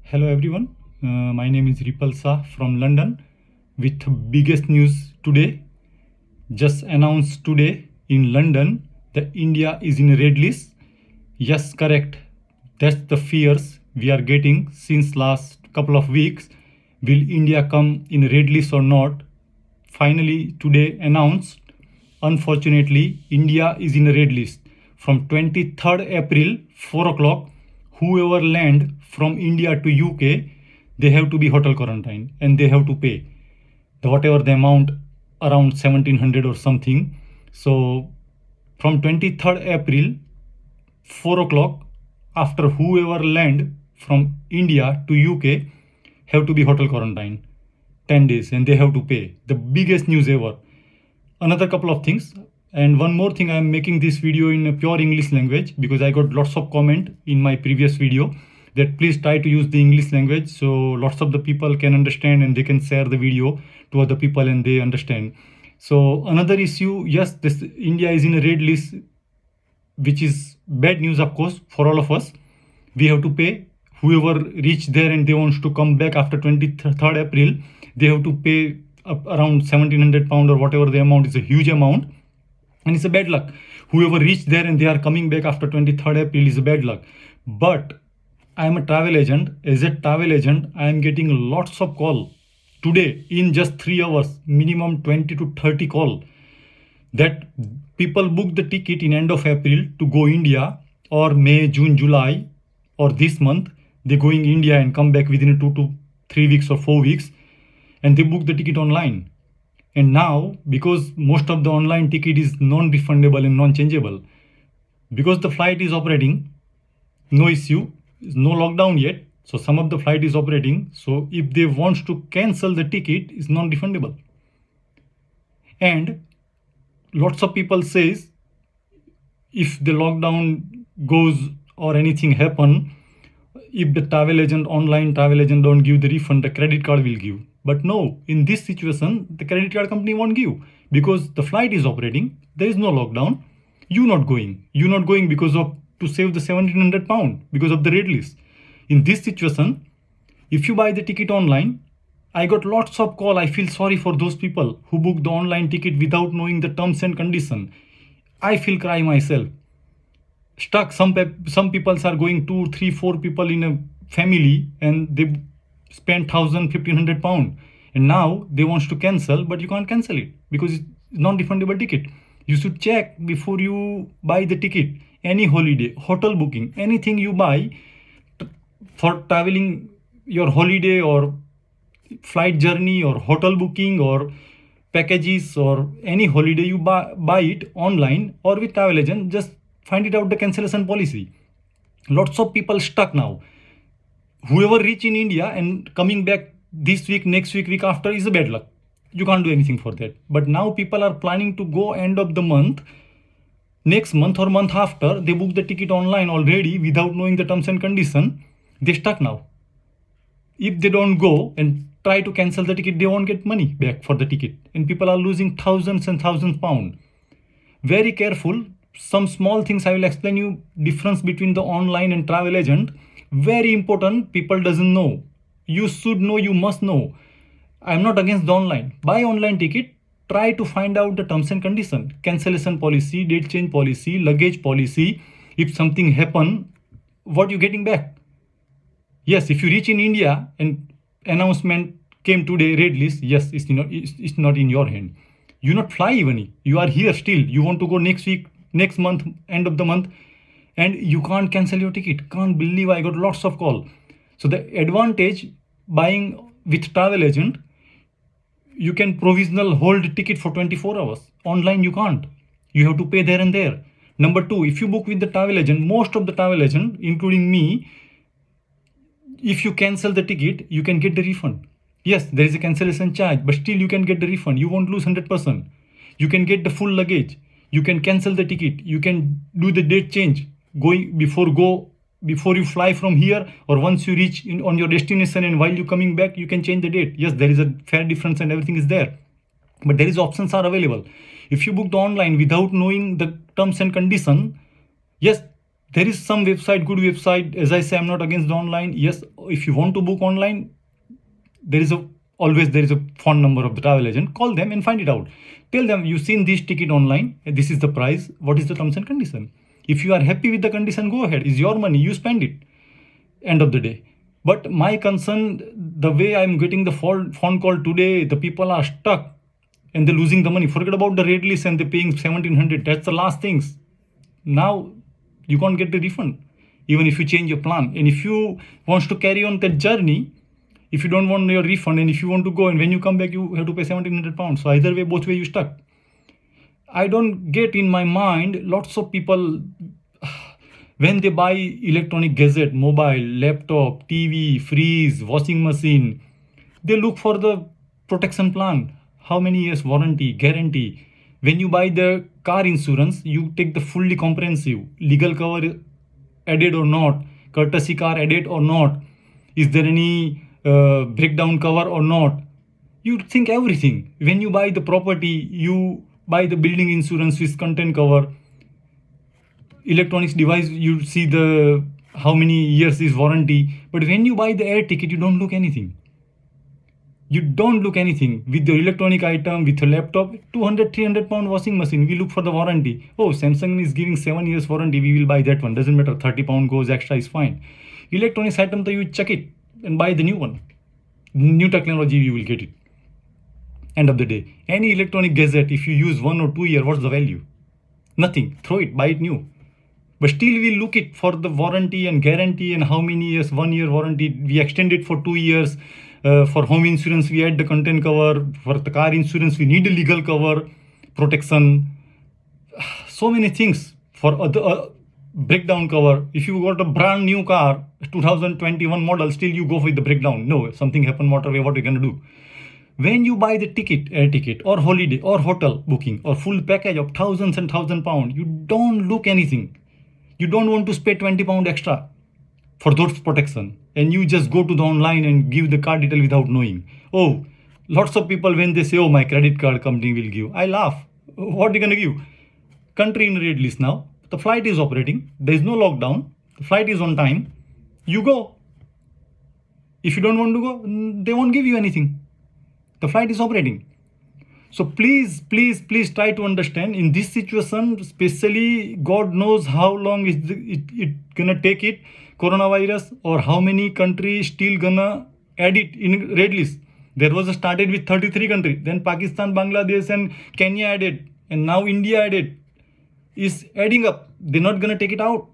Hello everyone, my name is Ripal Shah from London with biggest news today. Just announced today in London that India is in a red list. Yes, correct. That's the fears we are getting since last couple of weeks. Will India come in a red list or not? Finally today announced. Unfortunately, India is in a red list. From 23rd April, 4 o'clock, whoever land from India to UK, they have to be hotel quarantine and they have to pay whatever the amount, around 1700 or something. So from 23rd April, 4 o'clock, after whoever land from India to UK have to be hotel quarantine 10 days and they have to pay. The biggest news ever. Another couple of things, and one more thing, I am making this video in a pure English language because I got lots of comment in my previous video that please try to use the English language so lots of the people can understand and they can share the video to other people and they understand. So another issue, yes, this India is in a red list, which is bad news of course for all of us. We have to pay. Whoever reach there and they wants to come back after 23rd April, they have to pay up around 1700 pound or whatever the amount is, a huge amount, and it's a bad luck. Whoever reached there and they are coming back after 23rd April is a bad luck. But I am a travel agent. As a travel agent, I am getting lots of call today in just 3 hours, minimum 20 to 30 call, that people book the ticket in end of April to go India, or May, June, July, or this month they going India and come back within 2 to 3 weeks or 4 weeks, and they book the ticket online. And now, because most of the online ticket is non-refundable and non-changeable, because the flight is operating, no issue, no lockdown yet. So some of the flight is operating. So if they want to cancel the ticket, it's non-refundable. And lots of people says if the lockdown goes or anything happen, if the travel agent, online travel agent don't give the refund, the credit card will give. But no, in this situation, the credit card company won't give because the flight is operating. There is no lockdown. You not going. You not going because of to save the 1700 pound because of the red list. In this situation, if you buy the ticket online, I got lots of call. I feel sorry for those people who book the online ticket without knowing the terms and condition. I feel cry myself. Stuck. Some people are going 2, 3, 4 people in a family and they spend 1,000, 1,500 pound, and now they wants to cancel, but you can't cancel it because it's non-refundable ticket. You should check before you buy the ticket. Any holiday, hotel booking, anything you buy for traveling, your holiday or flight journey or hotel booking or packages or any holiday, you buy it online or with travel agent, just find it out the cancellation policy. Lots of people stuck now. Whoever reach in India and coming back this week, next week, week after is a bad luck. You can't do anything for that. But now people are planning to go end of the month, next month or month after. They book the ticket online already without knowing the terms and condition. They stuck now. If they don't go and try to cancel the ticket, they won't get money back for the ticket, and people are losing thousands and thousands pound. Very careful. Some small things I will explain you, difference between the online and travel agent. Very important, people doesn't know. You should know, you must know. I'm not against the online. Buy online ticket, try to find out the terms and condition, cancellation policy, date change policy, luggage policy. If something happen, what you getting back? Yes, if you reach in India and announcement came today, red list, yes, it's not in your hand. You not fly even. You are here still. You want to go next week, next month, end of the month, and you can't cancel your ticket. Can't believe, I got lots of call. So the advantage buying with travel agent, you can provisional hold ticket for 24 hours. Online you can't. You have to pay there and there. Number two, if you book with the travel agent, most of the travel agent, including me, if you cancel the ticket, you can get the refund. Yes, there is a cancellation charge, but still you can get the refund. You won't lose 100%. You can get the full luggage. You can cancel the ticket. You can do the date change before you fly from here, or once you reach on your destination, and while you coming back you can change the date. Yes, there is a fair difference and everything is there, but there is options are available. If you booked online without knowing the terms and condition, yes, There is some website, good website. As I say, I'm not against the online. Yes, if you want to book online, there is a phone number of the travel agent. Call them and find it out. Tell them you've seen this ticket online. This is the price. What is the terms and condition? If you are happy with the condition, go ahead. It's your money. You spend it. End of the day. But my concern, the way I'm getting the phone call today, the people are stuck and they're losing the money. Forget about the rate list and they're paying 1700. That's the last things. Now you can't get the refund even if you change your plan. And if you want to carry on that journey, if you don't want your refund and if you want to go and when you come back you have to pay 1700 pounds. So either way, both way you stuck. I don't get in my mind, lots of people when they buy electronic gadget, mobile, laptop, TV, fridge, washing machine, they look for the protection plan. How many years warranty, guarantee. When you buy the car insurance, you take the fully comprehensive, legal cover added or not, courtesy car added or not, is there any breakdown cover or not. You think everything. When you buy the property, you buy the building insurance with content cover, electronics device, you see the how many years is warranty. But when you buy the air ticket, you don't look anything. You don't look anything. With the electronic item, with a laptop, 200-300 pound washing machine, we look for the warranty. Oh, Samsung is giving 7 years warranty, we will buy that one. Doesn't matter, 30 pound goes extra is fine. Electronics item, you check it and buy the new one. New technology, you will get it. End of the day. Any electronic gadget, if you use 1 or 2 years, what's the value? Nothing. Throw it, buy it new. But still we look it for the warranty and guarantee and how many years, 1 year warranty, we extend it for 2 years. For home insurance, we add the content cover. For the car insurance, we need a legal cover, protection. So many things. For other breakdown cover. If you got a brand new car, 2021 model, still you go with the breakdown. No, something happened, motorway, what are you going to do? When you buy the ticket, air ticket or holiday or hotel booking or full package of thousands and £1,000, you don't look anything. You don't want to spend 20 pound extra for those protection. And you just go to the online and give the card detail without knowing. Oh, lots of people when they say, oh, my credit card company will give. I laugh. What are you going to give? Country in red list now. The flight is operating. There is no lockdown. The flight is on time. You go. If you don't want to go, they won't give you anything. The flight is operating. So please try to understand in this situation, especially God knows how long is it gonna take it, coronavirus, or how many countries still gonna add it in red list. There was started with 33 countries, then Pakistan, Bangladesh and Kenya added, and now India added. Is adding up. They're not gonna take it out.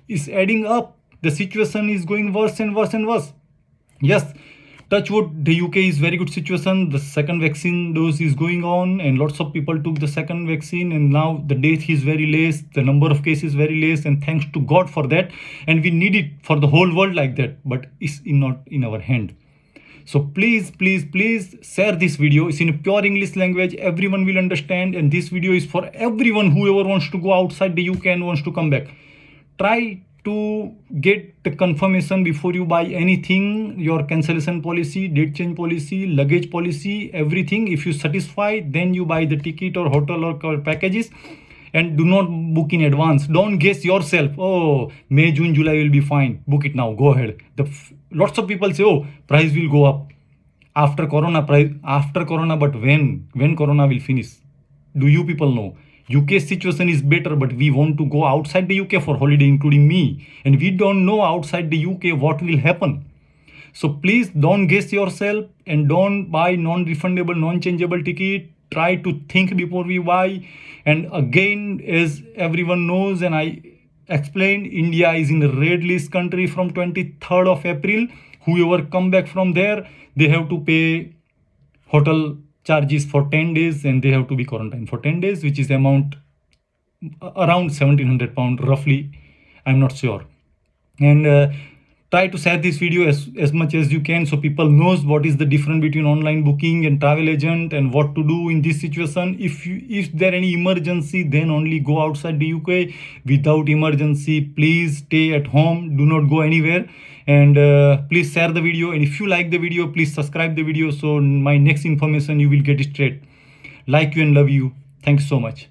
It's adding up. The situation is going worse and worse and worse. Yes, touch wood, the UK is very good situation. The second vaccine dose is going on and lots of people took the second vaccine and now the death is very less, the number of cases very less, and thanks to God for that. And we need it for the whole world like that, but it's not in our hand. So please share this video. It's in a pure English language. Everyone will understand, and this video is for everyone whoever wants to go outside the UK and wants to come back. Try to get the confirmation before you buy anything, your cancellation policy, date change policy, luggage policy, everything. If you satisfy, then you buy the ticket or hotel or packages, and do not book in advance. Don't guess yourself. Oh, May, June, July will be fine. Book it now. Go ahead. Lots of people say, oh, price will go up after corona. But when corona will finish? Do you people know? UK situation is better, but we want to go outside the UK for holiday, including me. And we don't know outside the UK what will happen. So please don't guess yourself and don't buy non-refundable, non-changeable ticket. Try to think before we buy. And again, as everyone knows, and I explained, India is in the red list country from 23rd of April. Whoever come back from there, they have to pay hotel charges for 10 days and they have to be quarantined for 10 days, which is amount around 1700 pound roughly. I'm not sure. And try to share this video as much as you can so people knows what is the difference between online booking and travel agent and what to do in this situation. If there any emergency, then only go outside the UK. Without emergency, please stay at home. Do not go anywhere. And please share the video. And if you like the video, please subscribe the video so my next information you will get it straight. Like you and love you. Thanks so much.